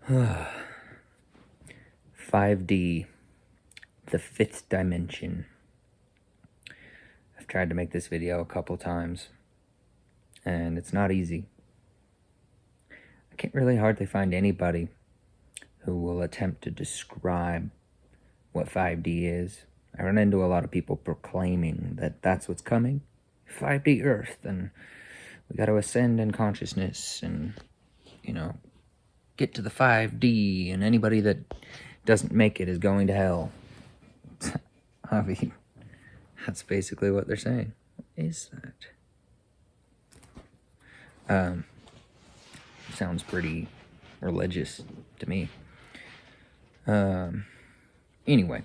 5D, the fifth dimension. I've tried to make this video a couple times, and it's not easy. I can't really hardly find anybody who will attempt to describe what 5D is. I run into a lot of people proclaiming that that's what's coming. 5D Earth, and we got to ascend in consciousness and, get to the 5D, and anybody that doesn't make it is going to hell. I mean, that's basically what they're saying. What is that? Sounds pretty religious to me. Anyway,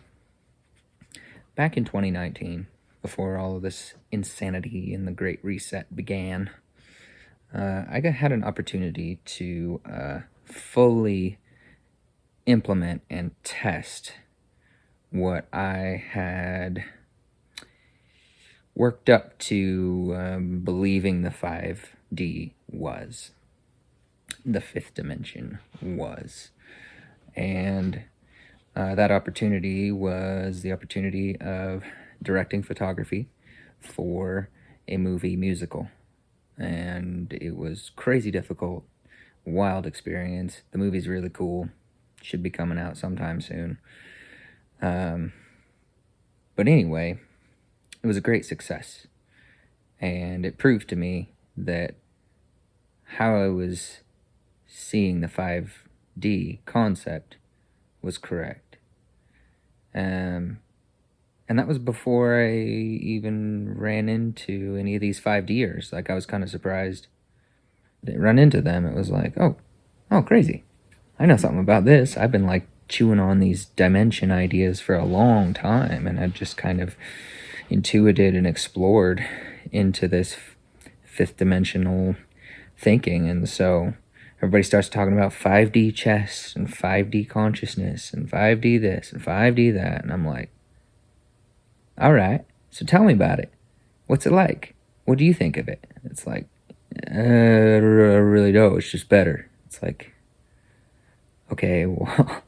back in 2019, before all of this insanity and the Great Reset began, I had an opportunity to fully implement and test what I had worked up to believing the 5D was, the fifth dimension was. And that opportunity was the opportunity of directing photography for a movie musical. And it was crazy difficult, wild experience. The movie's really cool. Should be coming out sometime soon. But anyway, it was a great success. And it proved to me that how I was seeing the 5D concept was correct. And that was before I even ran into any of these 5D'ers. Like, I was kind of surprised. I didn't run into them. It was like, oh, crazy. I know something about this. I've been like chewing on these dimension ideas for a long time, and I just kind of intuited and explored into this fifth dimensional thinking. And so everybody starts talking about 5D chess and 5D consciousness and 5D this and 5D that. And I'm like, all right, so tell me about it. What's it like? What do you think of it? It's like, I really don't. It's just better. It's like, okay, well,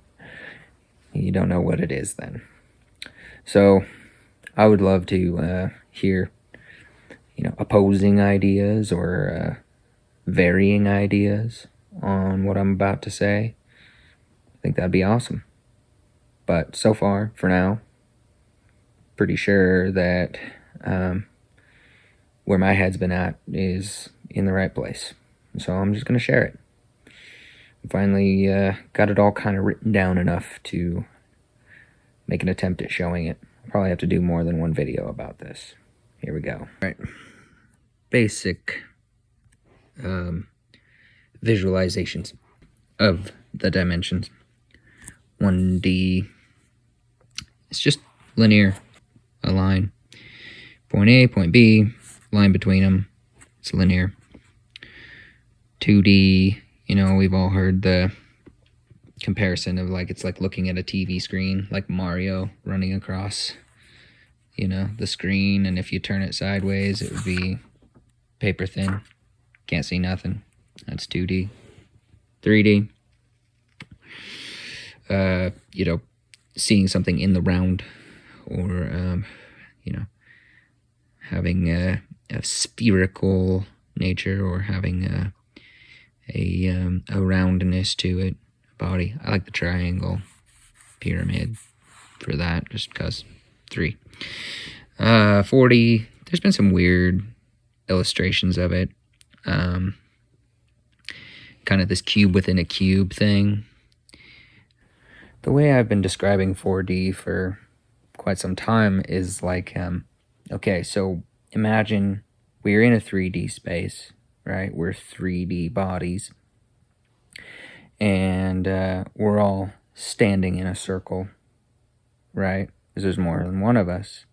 you don't know what it is then. So I would love to hear, opposing ideas or varying ideas on what I'm about to say. I think that'd be awesome. But so far, for now, pretty sure that where my head's been at is in the right place. So I'm just going to share it. I finally got it all kind of written down enough to make an attempt at showing it. I'll probably have to do more than one video about this. Here we go. All right. Basic visualizations of the dimensions. 1D, it's just linear, a line. Point A, point B, line between them, it's linear. 2D, we've all heard the comparison of like, it's like looking at a TV screen, like Mario running across, the screen, and if you turn it sideways, it would be paper thin. Can't see nothing. That's 2D. 3D, seeing something in the round, or, having a spherical nature, or having a roundness to it, body. I like the triangle, pyramid for that, just because. 3. 4D, there's been some weird illustrations of it. Kind of this cube within a cube thing. The way I've been describing 4D for quite some time is like, okay, so imagine we're in a 3D space, right? We're 3D bodies, and we're all standing in a circle, right? Because there's more than one of us,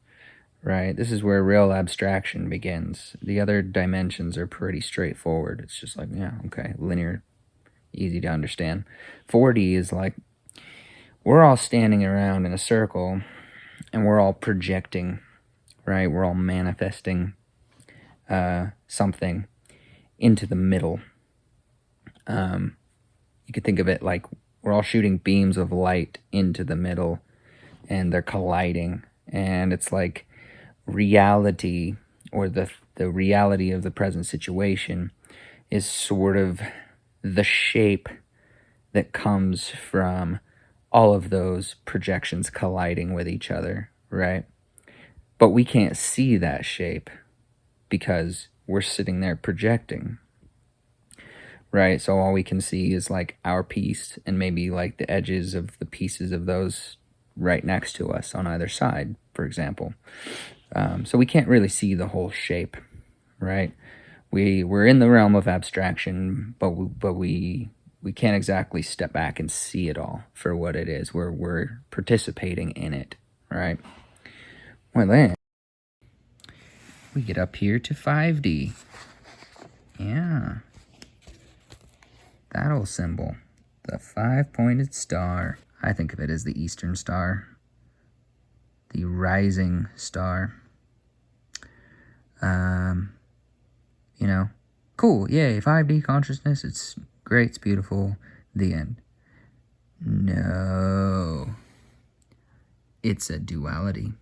right? This is where real abstraction begins. The other dimensions are pretty straightforward. It's just like, yeah, okay, linear, easy to understand. 4D is like, we're all standing around in a circle, and we're all projecting, right? We're all manifesting something into the middle. You could think of it like we're all shooting beams of light into the middle, and they're colliding, and it's like reality, or the reality of the present situation, is sort of the shape that comes from all of those projections colliding with each other, right? But we can't see that shape because we're sitting there projecting, right? So all we can see is like our piece and maybe like the edges of the pieces of those right next to us on either side, for example. So we can't really see the whole shape, right? We're in the realm of abstraction, but we can't exactly step back and see it all for what it is. We're participating in it, right? Well, then we get up here to 5D. Yeah, that old symbol, the 5-pointed star. I think of it as the Eastern Star, the rising star. You know, cool, yay, 5D consciousness, it's great, it's beautiful, the end. No, it's a duality.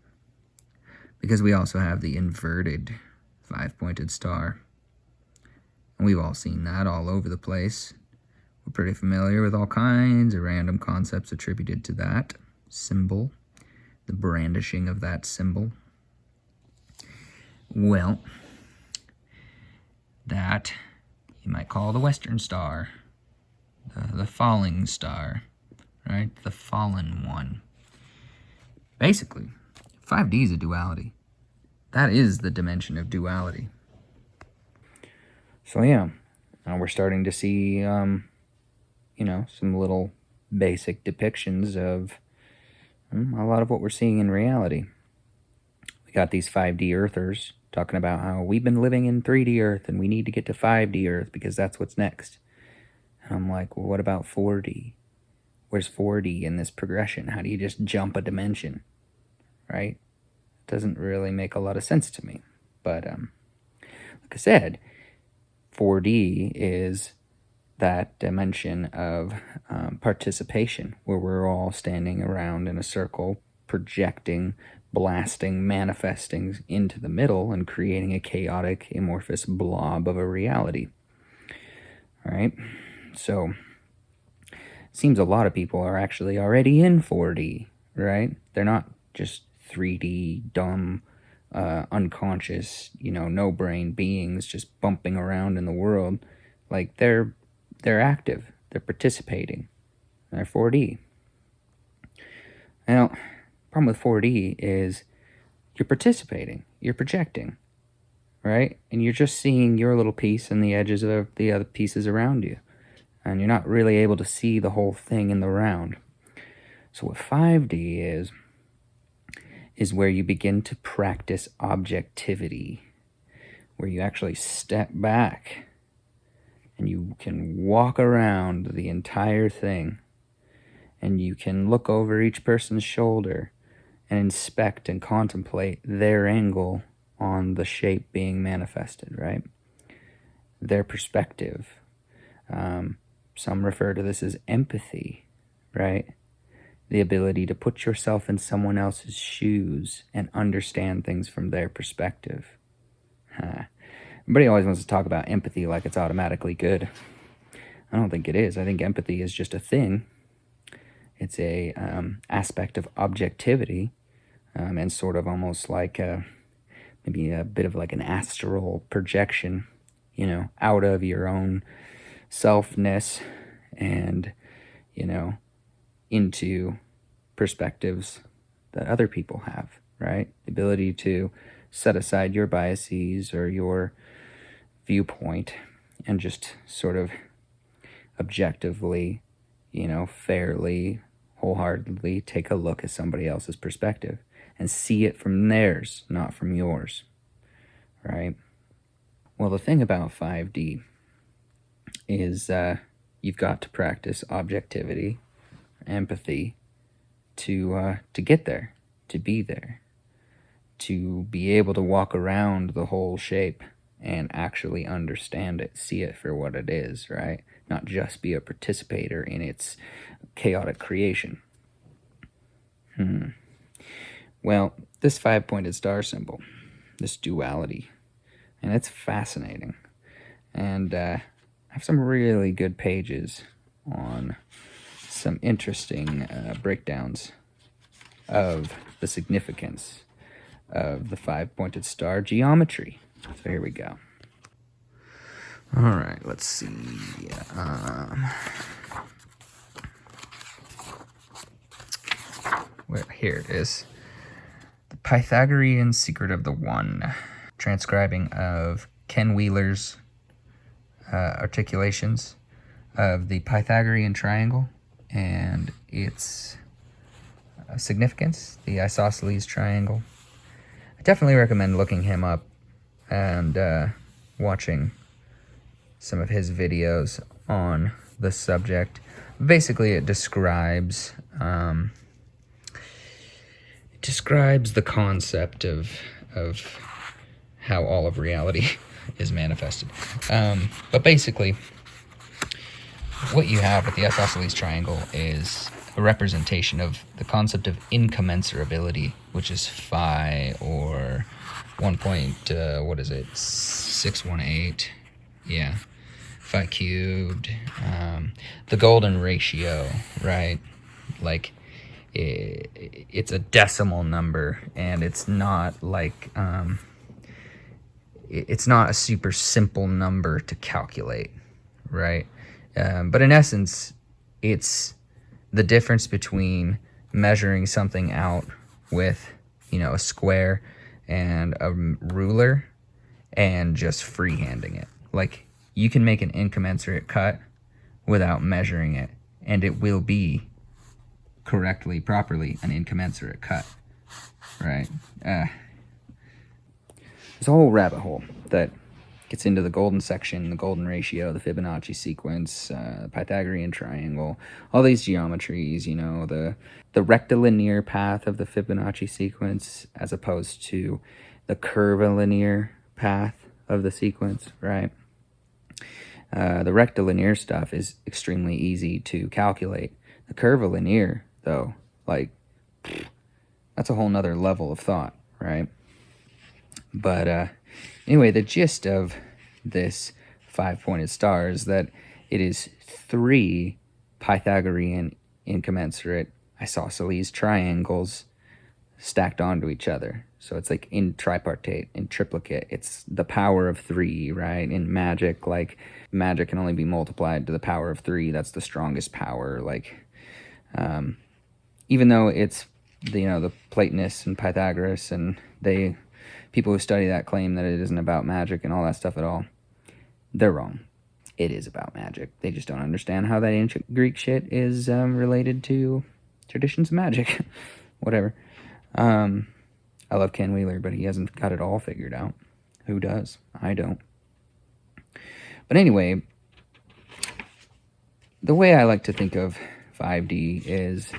Because we also have the inverted 5-pointed star. And we've all seen that all over the place. We're pretty familiar with all kinds of random concepts attributed to that symbol, the brandishing of that symbol. Well, that you might call the Western Star, the falling star, right? The fallen one. Basically, 5D is a duality. That is the dimension of duality. So yeah, we're starting to see, some little basic depictions of a lot of what we're seeing in reality. We got these 5D earthers talking about how we've been living in 3D Earth and we need to get to 5D Earth because that's what's next. And I'm like, well, what about 4D? Where's 4D in this progression? How do you just jump a dimension, right? It doesn't really make a lot of sense to me. But like I said, 4D is that dimension of participation, where we're all standing around in a circle, projecting, blasting, manifesting into the middle and creating a chaotic, amorphous blob of a reality. All right? So, it seems a lot of people are actually already in 4D, right? They're not just 3D, dumb, unconscious, no-brain beings just bumping around in the world. Like, they're active. They're participating. They're 4D. Now, problem with 4D is you're participating. You're projecting, right? And you're just seeing your little piece and the edges of the other pieces around you. And you're not really able to see the whole thing in the round. So what 5D is where you begin to practice objectivity, where you actually step back and you can walk around the entire thing, and you can look over each person's shoulder and inspect and contemplate their angle on the shape being manifested, right? Their perspective. Some refer to this as empathy, right? The ability to put yourself in someone else's shoes and understand things from their perspective. Everybody always wants to talk about empathy like it's automatically good. I don't think it is. I think empathy is just a thing. It's a aspect of objectivity, and sort of almost like maybe a bit of like an astral projection, out of your own selfness and, into perspectives that other people have, right? The ability to set aside your biases or your viewpoint and just sort of objectively, fairly, wholeheartedly take a look at somebody else's perspective and see it from theirs, not from yours, right? Well, the thing about 5D is you've got to practice objectivity, empathy to get there, to be there, to be able to walk around the whole shape and actually understand it, see it for what it is, right? Not just be a participator in its chaotic creation. Well, this five-pointed star symbol, this duality, and it's fascinating. And I have some really good pages on some interesting breakdowns of the significance of the five-pointed star geometry. So here we go. All right, let's see. Here it is. The Pythagorean Secret of the One, transcribing of Ken Wheeler's articulations of the Pythagorean triangle and its significance, the isosceles triangle. I definitely recommend looking him up and watching some of his videos on the subject. Basically, it describes the concept of how all of reality is manifested. But basically, what you have with the isosceles triangle is a representation of the concept of incommensurability, which is phi, or 618? Yeah, phi cubed. The golden ratio, right? Like, it's a decimal number, and it's not like it's not a super simple number to calculate, right? But in essence, it's the difference between measuring something out with, a square and a ruler and just freehanding it. Like, you can make an incommensurate cut without measuring it, and it will be properly an incommensurate cut, right? There's a whole rabbit hole that gets into the golden section, the golden ratio, the Fibonacci sequence, the Pythagorean triangle, all these geometries, the rectilinear path of the Fibonacci sequence as opposed to the curvilinear path of the sequence, right? The rectilinear stuff is extremely easy to calculate. The curvilinear, though, that's a whole nother level of thought, right? But anyway, the gist of this five-pointed star is that it is three Pythagorean incommensurate isosceles triangles stacked onto each other. So it's like in tripartite, in triplicate. It's the power of three, right? In magic, magic can only be multiplied to the power of three. That's the strongest power. Even though it's the Platonists and Pythagoras, and people who study that claim that it isn't about magic and all that stuff at all, they're wrong. It is about magic. They just don't understand how that ancient Greek shit is related to traditions of magic. Whatever. I love Ken Wheeler, but he hasn't got it all figured out. Who does? I don't. But anyway, the way I like to think of 5D is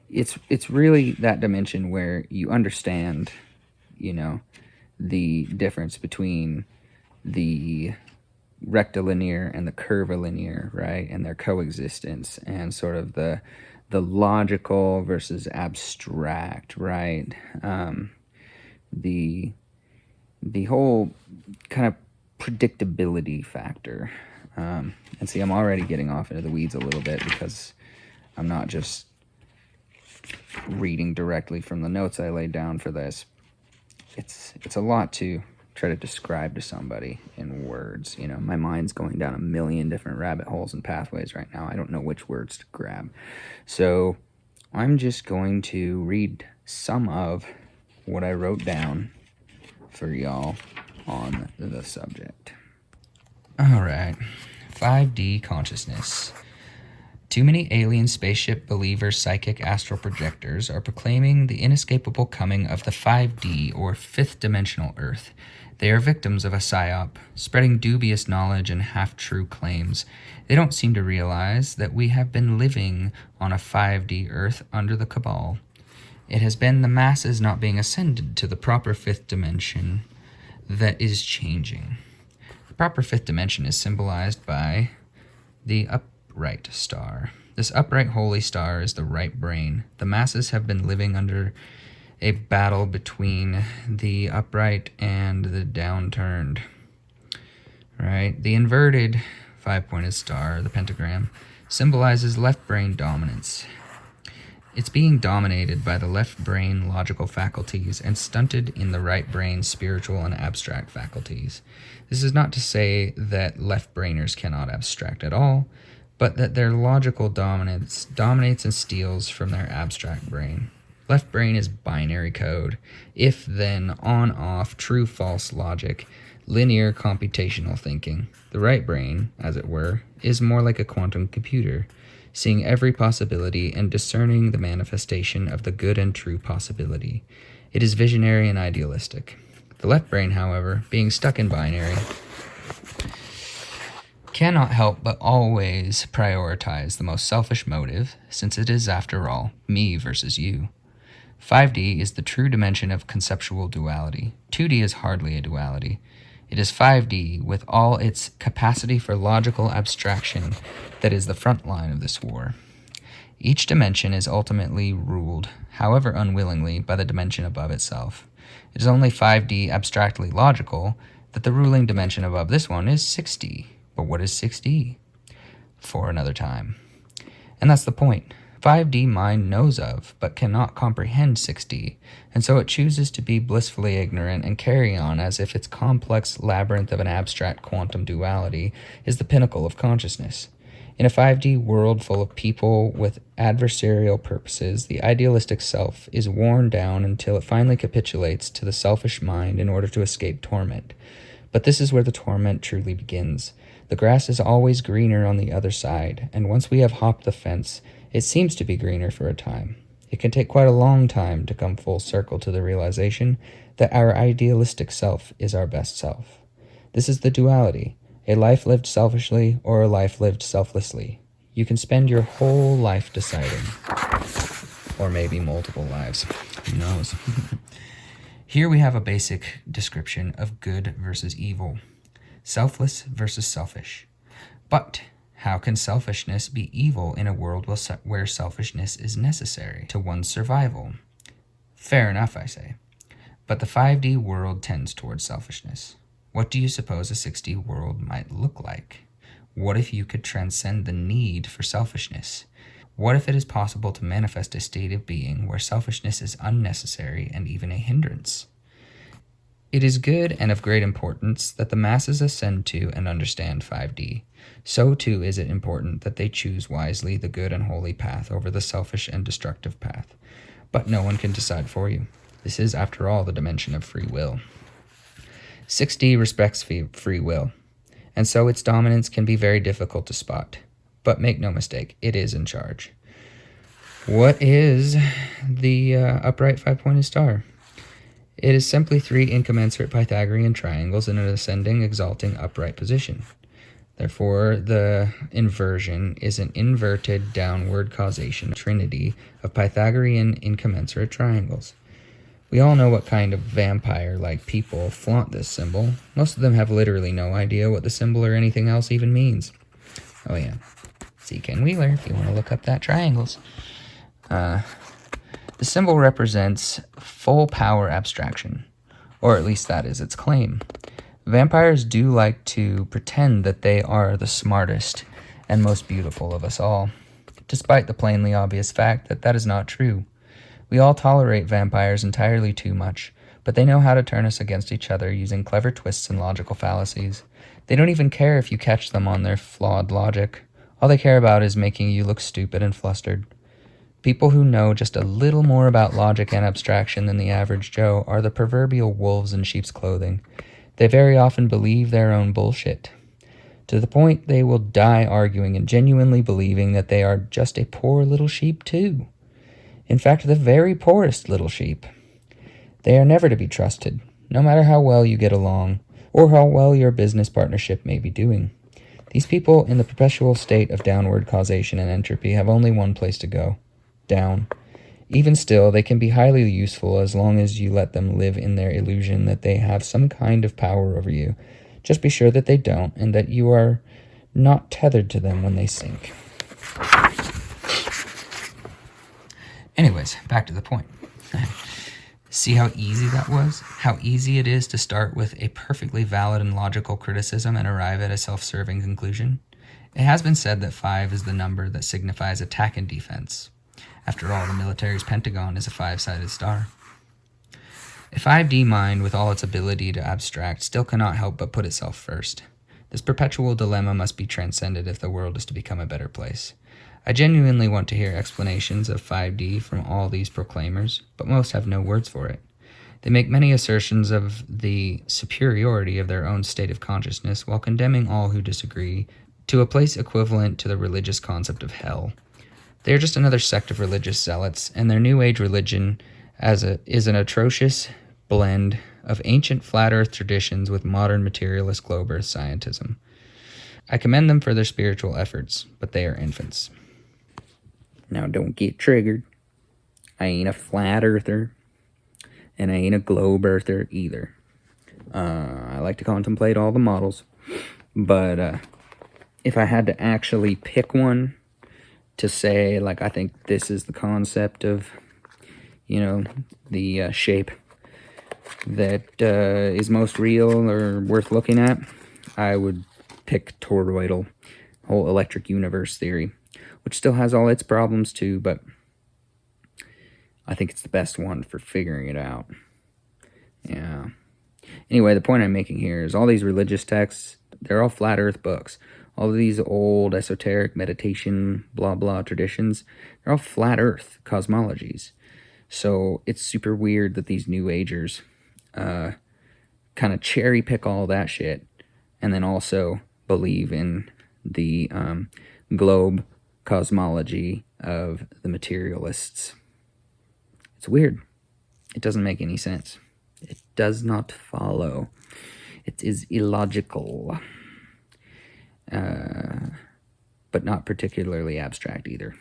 it's really that dimension where you understand, the difference between the rectilinear and the curvilinear, right? And their coexistence, and sort of the logical versus abstract, right? The whole kind of predictability factor. And see, I'm already getting off into the weeds a little bit because I'm not just reading directly from the notes I laid down for this. It's a lot to try to describe to somebody in words. My mind's going down a million different rabbit holes and pathways right now. I don't know which words to grab. So I'm just going to read some of what I wrote down for y'all on the subject. All right. 5D consciousness. Too many alien spaceship believer psychic astral projectors are proclaiming the inescapable coming of the 5D or fifth dimensional Earth. They are victims of a psyop, spreading dubious knowledge and half-true claims. They don't seem to realize that we have been living on a 5D Earth under the cabal. It has been the masses not being ascended to the proper fifth dimension that is changing. The proper fifth dimension is symbolized by the upright star. This upright holy star is the right brain. The masses have been living under a battle between the upright and the downturned. Right? The inverted five-pointed star, the pentagram, symbolizes left brain dominance. It's being dominated by the left brain logical faculties and stunted in the right brain spiritual and abstract faculties. This is not to say that left brainers cannot abstract at all, but that their logical dominates and steals from their abstract brain. Left brain is binary code, if, then, on, off, true, false logic, linear computational thinking. The right brain, as it were, is more like a quantum computer, seeing every possibility and discerning the manifestation of the good and true possibility. It is visionary and idealistic. The left brain, however, being stuck in binary, cannot help but always prioritize the most selfish motive, since it is, after all, me versus you. 5D is the true dimension of conceptual duality. 2D is hardly a duality. It is 5D, with all its capacity for logical abstraction, that is the front line of this war. Each dimension is ultimately ruled, however unwillingly, by the dimension above itself. It is only 5D abstractly logical that the ruling dimension above this one is 6D. But what is 6D? For another time. And that's the point. 5D mind knows of, but cannot comprehend 6D, and so it chooses to be blissfully ignorant and carry on as if its complex labyrinth of an abstract quantum duality is the pinnacle of consciousness. In a 5D world full of people with adversarial purposes, the idealistic self is worn down until it finally capitulates to the selfish mind in order to escape torment. But this is where the torment truly begins. The grass is always greener on the other side, and once we have hopped the fence, it seems to be greener for a time. It can take quite a long time to come full circle to the realization that our idealistic self is our best self. This is the duality, a life lived selfishly or a life lived selflessly. You can spend your whole life deciding. Or maybe multiple lives. Who knows? Here we have a basic description of good versus evil. Selfless versus selfish. But how can selfishness be evil in a world where selfishness is necessary to one's survival? Fair enough, I say. But the 5D world tends towards selfishness. What do you suppose a 6D world might look like? What if you could transcend the need for selfishness? What if it is possible to manifest a state of being where selfishness is unnecessary and even a hindrance? It is good and of great importance that the masses ascend to and understand 5D. So too is it important that they choose wisely the good and holy path over the selfish and destructive path. But no one can decide for you. This is, after all, the dimension of free will. 6D respects free will, and so its dominance can be very difficult to spot. But make no mistake, it is in charge. What is the upright five-pointed star? It is simply 3 incommensurate Pythagorean triangles in an ascending, exalting, upright position. Therefore, the inversion is an inverted downward causation trinity of Pythagorean incommensurate triangles. We all know what kind of vampire-like people flaunt this symbol. Most of them have literally no idea what the symbol or anything else even means. Oh yeah, see Ken Wheeler if you want to look up that triangles. The symbol represents full power abstraction, or at least that is its claim. Vampires do like to pretend that they are the smartest and most beautiful of us all, despite the plainly obvious fact that that is not true. We all tolerate vampires entirely too much, but they know how to turn us against each other using clever twists and logical fallacies. They don't even care if you catch them on their flawed logic. All they care about is making you look stupid and flustered. People who know just a little more about logic and abstraction than the average Joe are the proverbial wolves in sheep's clothing. They very often believe their own bullshit, to the point they will die arguing and genuinely believing that they are just a poor little sheep too. In fact, the very poorest little sheep. They are never to be trusted, no matter how well you get along, or how well your business partnership may be doing. These people in the perpetual state of downward causation and entropy have only one place to go. Down. Even still, they can be highly useful as long as you let them live in their illusion that they have some kind of power over you. Just be sure that they don't, and that you are not tethered to them when they sink. anyways, back to the point. See how easy that was? How easy it is to start with a perfectly valid and logical criticism and arrive at a self-serving conclusion? It has been said that 5 is the number that signifies attack and defense. After all, the military's pentagon is a 5-sided star. A 5D mind, with all its ability to abstract, still cannot help but put itself first. This perpetual dilemma must be transcended if the world is to become a better place. I genuinely want to hear explanations of 5D from all these proclaimers, but most have no words for it. They make many assertions of the superiority of their own state of consciousness while condemning all who disagree to a place equivalent to the religious concept of hell. They are just another sect of religious zealots, and their New Age religion is an atrocious blend of ancient flat earth traditions with modern materialist globe earth scientism. I commend them for their spiritual efforts, but they are infants. Now don't get triggered. I ain't a flat earther, and I ain't a globe earther either. I like to contemplate all the models, but if I had to actually pick one to say, like, I think this is the concept of, the shape that is most real or worth looking at, I would pick toroidal, whole electric universe theory, which still has all its problems too, but I think it's the best one for figuring it out. Yeah. Anyway, the point I'm making here is all these religious texts, they're all flat earth books. All of these old esoteric meditation, blah, blah traditions, they're all flat earth cosmologies. So it's super weird that these New Agers kind of cherry pick all that shit and then also believe in the globe cosmology of the materialists. It's weird. It doesn't make any sense. It does not follow. It is illogical. But not particularly abstract either.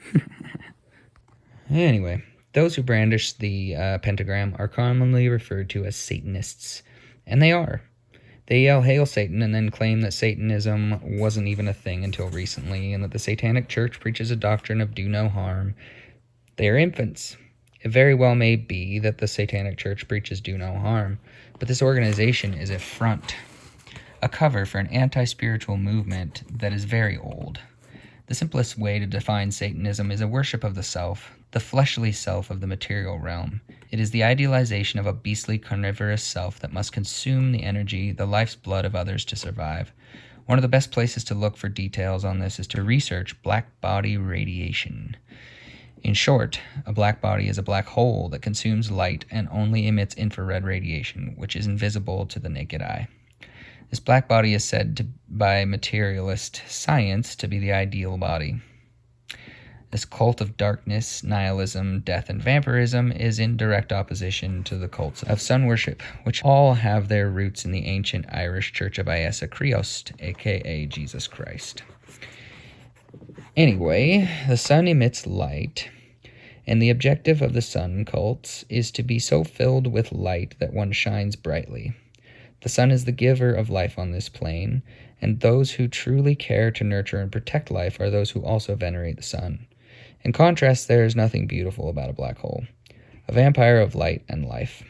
Anyway, those who brandish the pentagram are commonly referred to as Satanists, and they are. They yell, "Hail Satan," and then claim that Satanism wasn't even a thing until recently, and that the Satanic Church preaches a doctrine of do no harm. They are infants. It very well may be that the Satanic Church preaches do no harm, but this organization is a front, a cover for an anti-spiritual movement that is very old. The simplest way to define Satanism is a worship of the self, the fleshly self of the material realm. It is the idealization of a beastly carnivorous self that must consume the energy, the life's blood of others to survive. One of the best places to look for details on this is to research black body radiation. In short, a black body is a black hole that consumes light and only emits infrared radiation, which is invisible to the naked eye. This black body is said by materialist science to be the ideal body. This cult of darkness, nihilism, death, and vampirism is in direct opposition to the cults of sun worship, which all have their roots in the ancient Irish Church of Iesa Creost, aka Jesus Christ. Anyway, the sun emits light, and the objective of the sun cults is to be so filled with light that one shines brightly. The sun is the giver of life on this plane, and those who truly care to nurture and protect life are those who also venerate the sun. In contrast, there is nothing beautiful about a black hole, a vampire of light and life.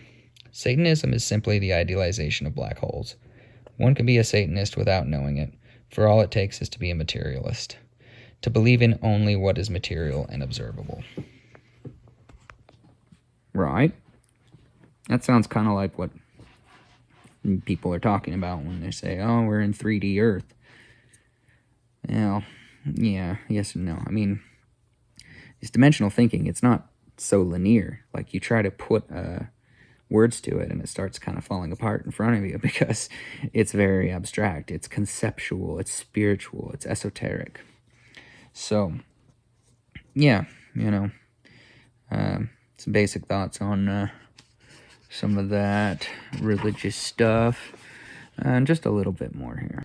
Satanism is simply the idealization of black holes. One can be a Satanist without knowing it, for all it takes is to be a materialist, to believe in only what is material and observable. Right. That sounds kind of like what people are talking about when they say, "Oh, we're in 3D Earth." Well, yeah, yes and no. I mean, it's dimensional thinking. It's not so linear. Like, you try to put words to it and it starts kind of falling apart in front of you because it's very abstract. It's conceptual. It's spiritual. It's esoteric. So, yeah, some basic thoughts on some of that religious stuff, and just a little bit more here.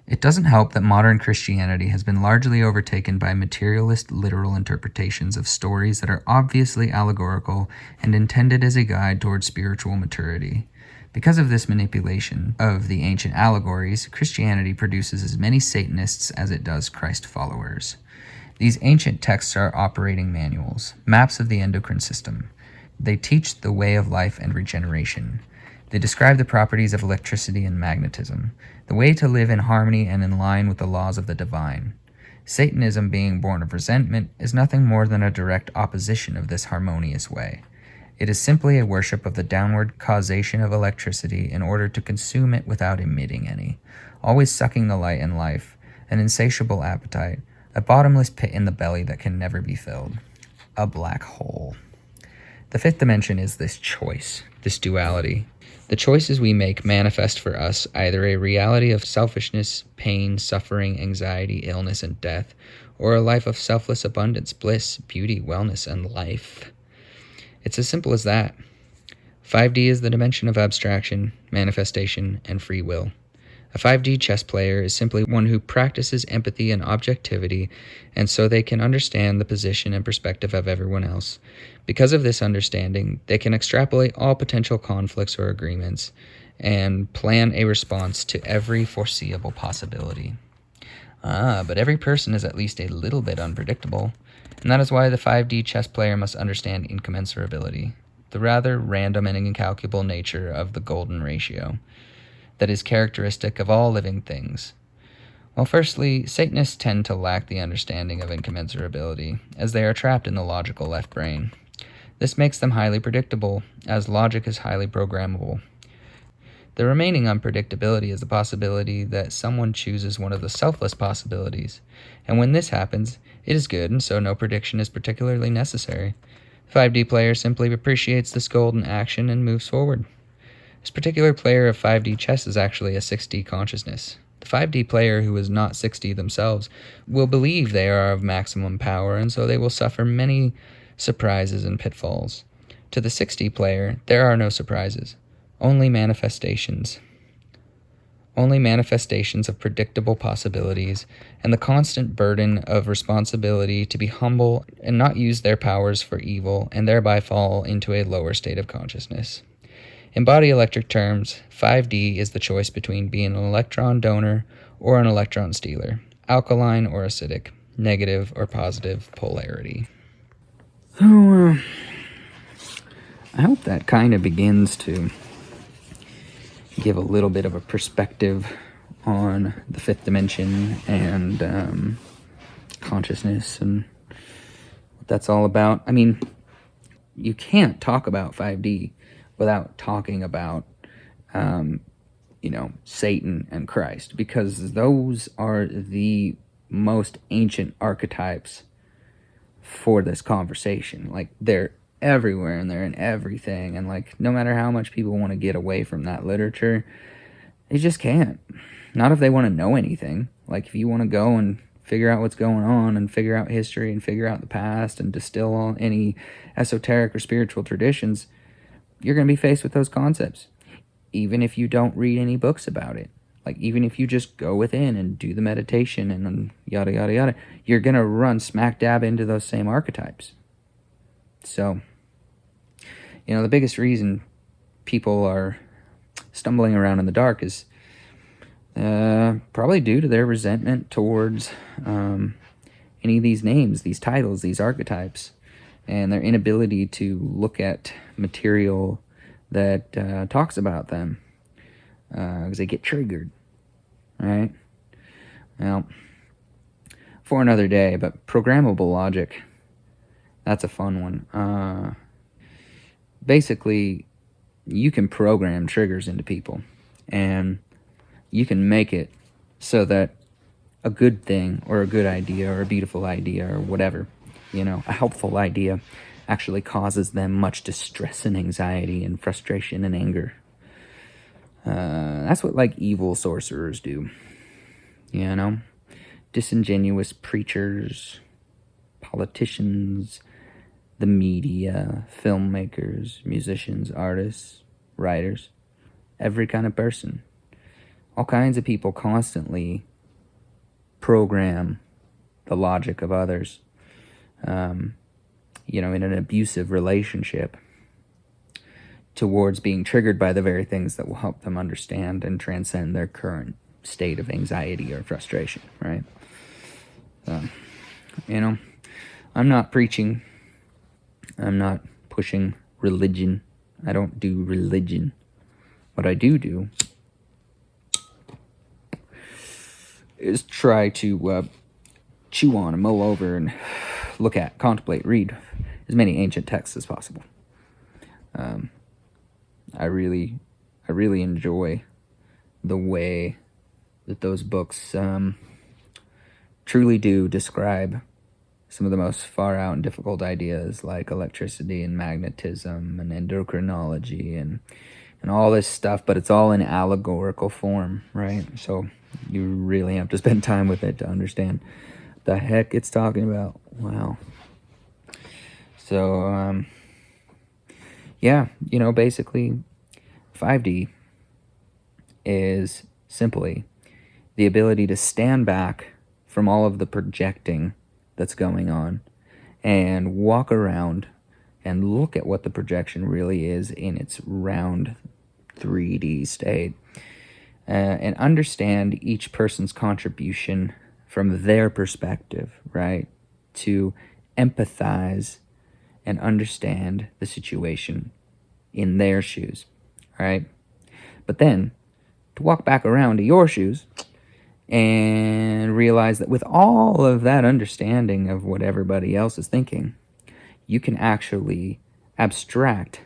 It doesn't help that modern Christianity has been largely overtaken by materialist literal interpretations of stories that are obviously allegorical and intended as a guide towards spiritual maturity. Because of this manipulation of the ancient allegories, Christianity produces as many Satanists as it does Christ followers. These ancient texts are operating manuals, maps of the endocrine system. They teach the way of life and regeneration. They describe the properties of electricity and magnetism, the way to live in harmony and in line with the laws of the divine. Satanism, being born of resentment, is nothing more than a direct opposition of this harmonious way. It is simply a worship of the downward causation of electricity in order to consume it without emitting any, always sucking the light and life, an insatiable appetite, a bottomless pit in the belly that can never be filled, a black hole. The fifth dimension is this choice, this duality. The choices we make manifest for us either a reality of selfishness, pain, suffering, anxiety, illness, and death, or a life of selfless abundance, bliss, beauty, wellness, and life. It's as simple as that. 5D is the dimension of abstraction, manifestation, and free will. A 5D chess player is simply one who practices empathy and objectivity, and so they can understand the position and perspective of everyone else. Because of this understanding, they can extrapolate all potential conflicts or agreements and plan a response to every foreseeable possibility. But every person is at least a little bit unpredictable, and that is why the 5D chess player must understand incommensurability, the rather random and incalculable nature of the golden ratio that is characteristic of all living things. Well, firstly, Satanists tend to lack the understanding of incommensurability, as they are trapped in the logical left brain. This makes them highly predictable, as logic is highly programmable. The remaining unpredictability is the possibility that someone chooses one of the selfless possibilities, and when this happens, it is good, and so no prediction is particularly necessary. The 5D player simply appreciates this golden action and moves forward. This particular player of 5D chess is actually a 6D consciousness. The 5D player who is not 6D themselves will believe they are of maximum power, and so they will suffer many surprises and pitfalls. To the 6D player, there are no surprises, only manifestations. Only manifestations of predictable possibilities, and the constant burden of responsibility to be humble and not use their powers for evil, and thereby fall into a lower state of consciousness. In body electric terms, 5D is the choice between being an electron donor or an electron stealer, alkaline or acidic, negative or positive polarity. So, I hope that kind of begins to give a little bit of a perspective on the fifth dimension and consciousness and what that's all about. I mean, you can't talk about 5D without talking about, Satan and Christ, because those are the most ancient archetypes for this conversation. Like, they're everywhere and they're in everything, and like, no matter how much people want to get away from that literature, they just can't. Not if they want to know anything. Like, if you want to go and figure out what's going on and figure out history and figure out the past and distill all any esoteric or spiritual traditions, you're going to be faced with those concepts, even if you don't read any books about it. Like, even if you just go within and do the meditation and yada, yada, yada, you're going to run smack dab into those same archetypes. So, the biggest reason people are stumbling around in the dark is probably due to their resentment towards any of these names, these titles, these archetypes, and their inability to look at material that talks about them, because they get triggered, right? Well, for another day, but programmable logic, that's a fun one. Basically, you can program triggers into people, and you can make it so that a good thing or a good idea or a beautiful idea or whatever, a helpful idea actually causes them much distress and anxiety and frustration and anger. That's what, like, evil sorcerers do. Disingenuous preachers, politicians, the media, filmmakers, musicians, artists, writers, every kind of person. All kinds of people constantly program the logic of others, in an abusive relationship towards being triggered by the very things that will help them understand and transcend their current state of anxiety or frustration, right? You know, I'm not preaching. I'm not pushing religion. I don't do religion. What I do is try to chew on and mull over and look at, contemplate, read as many ancient texts as possible. I really enjoy the way that those books truly do describe some of the most far out and difficult ideas like electricity and magnetism and endocrinology and all this stuff, but it's all in allegorical form, right? So you really have to spend time with it to understand the heck it's talking about. Wow. So, yeah, basically 5D is simply the ability to stand back from all of the projecting that's going on and walk around and look at what the projection really is in its round 3D state, and understand each person's contribution from their perspective, right? To empathize and understand the situation in their shoes, right? But then to walk back around to your shoes and realize that with all of that understanding of what everybody else is thinking, you can actually abstract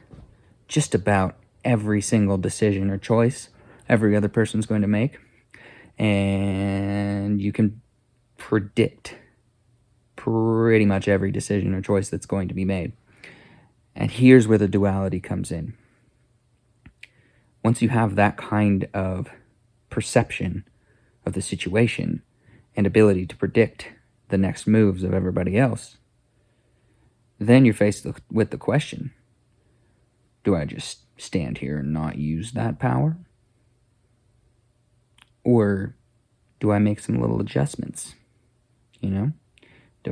just about every single decision or choice every other person's going to make, and you can predict pretty much every decision or choice that's going to be made. And here's where the duality comes in. Once you have that kind of perception of the situation and ability to predict the next moves of everybody else, then you're faced with the question, do I just stand here and not use that power? Or do I make some little adjustments? Do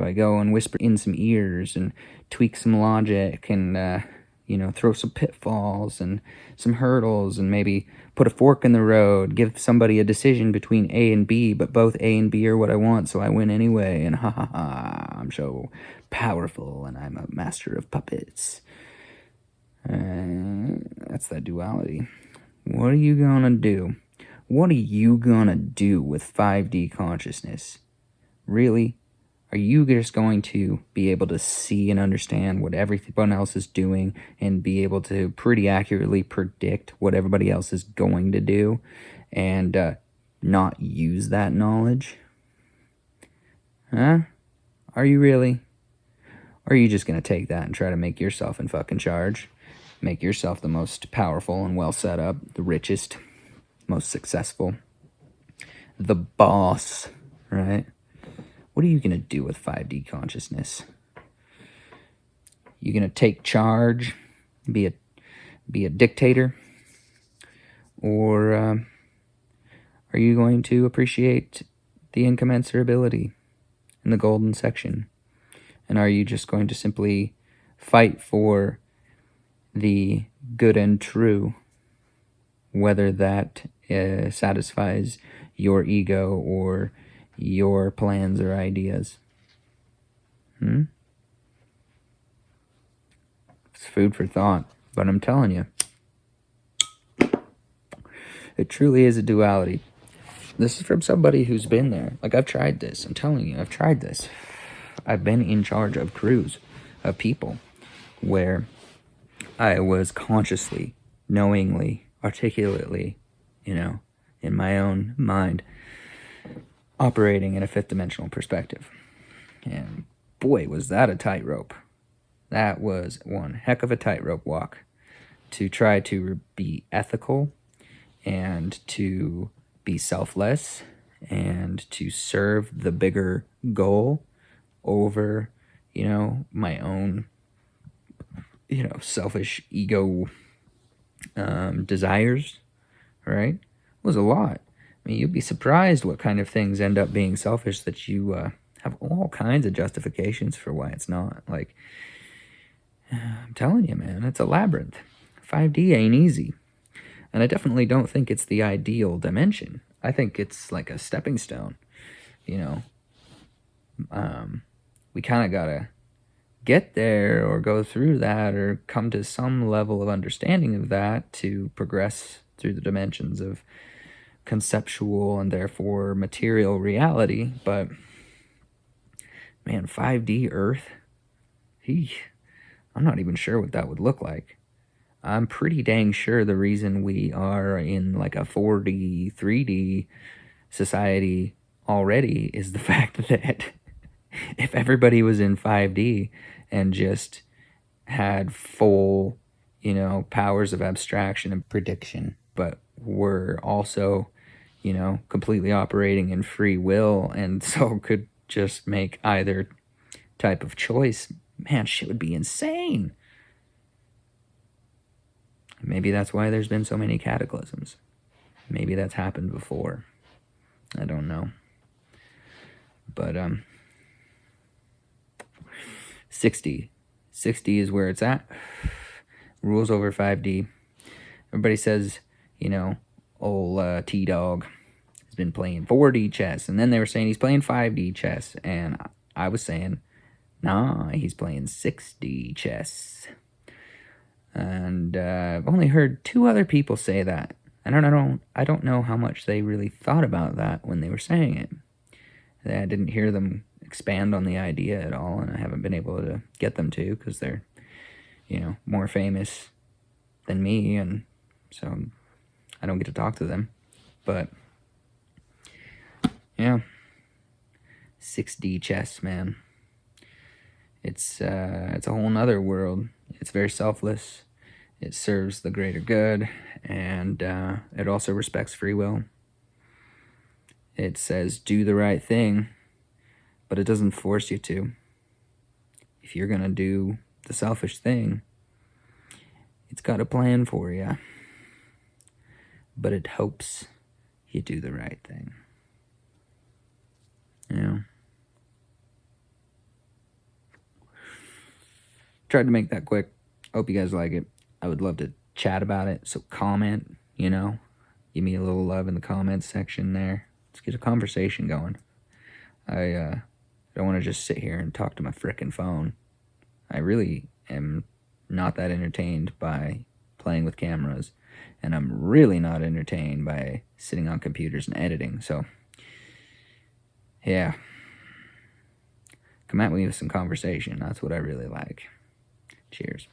I go and whisper in some ears and tweak some logic and, throw some pitfalls and some hurdles and maybe put a fork in the road, give somebody a decision between A and B, but both A and B are what I want, so I win anyway, and I'm so powerful and I'm a master of puppets. That's that duality. What are you gonna do? What are you gonna do with 5D consciousness? Really? Are you just going to be able to see and understand what everyone else is doing and be able to pretty accurately predict what everybody else is going to do and not use that knowledge? Huh? Are you really? Or are you just going to take that and try to make yourself in fucking charge? Make yourself the most powerful and well set up, the richest, most successful, the boss, right? What are you going to do with 5D consciousness? You going to take charge, be a dictator? Or are you going to appreciate the incommensurability in the golden section? And are you just going to simply fight for the good and true, whether that satisfies your ego or your plans or ideas? It's food for thought, but I'm telling you, it truly is a duality. This is from somebody who's been there. Like, I've tried this. I'm telling you, I've tried this. I've been in charge of crews of people where I was consciously, knowingly, articulately, in my own mind, operating in a fifth dimensional perspective. And boy, was that a tightrope. That was one heck of a tightrope walk to try to be ethical and to be selfless and to serve the bigger goal over, my own, selfish ego desires, right? It was a lot. I mean, you'd be surprised what kind of things end up being selfish that you have all kinds of justifications for why it's not. Like, I'm telling you, man, it's a labyrinth. 5D ain't easy. And I definitely don't think it's the ideal dimension. I think it's like a stepping stone, we kind of gotta get there or go through that or come to some level of understanding of that to progress through the dimensions of conceptual and therefore material reality. But man, 5D Earth, I'm not even sure what that would look like. I'm pretty dang sure the reason we are in like a 4D, 3D society already is the fact that if everybody was in 5D and just had full, powers of abstraction and prediction, but were also, completely operating in free will and so could just make either type of choice, man, shit would be insane. Maybe that's why there's been so many cataclysms. Maybe that's happened before. I don't know. But 60 is where it's at. Rules over 5D. Everybody says, old T-Dog has been playing 4D chess. And then they were saying he's playing 5D chess. And I was saying, nah, he's playing 6D chess. And I've only heard 2 other people say that. And I don't know how much they really thought about that when they were saying it. I didn't hear them expand on the idea at all, and I haven't been able to get them to because they're, more famous than me, and so I don't get to talk to them. But yeah, 6D chess, man. It's a whole nother world. It's very selfless. It serves the greater good, and it also respects free will. It says do the right thing, but it doesn't force you to. If you're gonna do the selfish thing, it's got a plan for you, but it hopes you do the right thing. Tried to make that quick. Hope you guys like it. I would love to chat about it, so comment, give me a little love in the comments section there. Let's get a conversation going. I don't want to just sit here and talk to my frickin' phone. I really am not that entertained by playing with cameras, and I'm really not entertained by sitting on computers and editing. So, yeah. Come at me with some conversation. That's what I really like. Cheers.